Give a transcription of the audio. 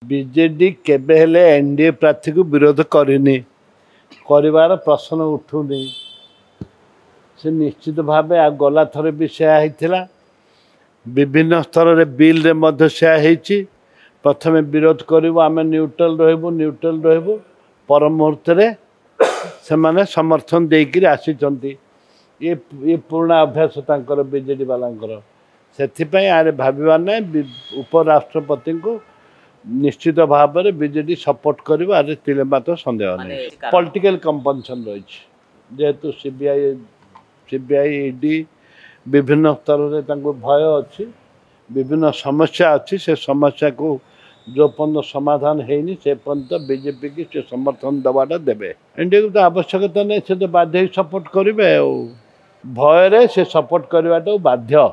BJD केबे हेले NDA प्रार्थी को विरोध करनी कर प्रश्न उठुनी से निश्चित भाव आ गला थर भी सेला विभिन्न स्तर रे बिल रे मध्य से प्रथम विरोध करूँ आम न्यूट्रल रही पर मुहूर्त से माने समर्थन देकर आसी ये पुराना अभ्यास तांकर बीजेडी वालांकर से आरे भाविबार ना उपराष्ट्रपति को निश्चित भाव में बीजेडी सपोर्ट कर आरे तिले मात्र संदेह नहीं पॉलिटिकल कंपनसन रही जेहेतु सीबीआई ईडी विभिन्न स्तर में भय अच्छी विभिन्न समस्या अच्छी से समस्या को जो पर्यटन समाधान है से पर्यटन बीजेपी की से समर्थन दवाटा देवे एनडीए को तो आवश्यकता नहीं से तो बाध्य सपोर्ट करेंगे भय से सपोर्ट करवाटा बाध्य।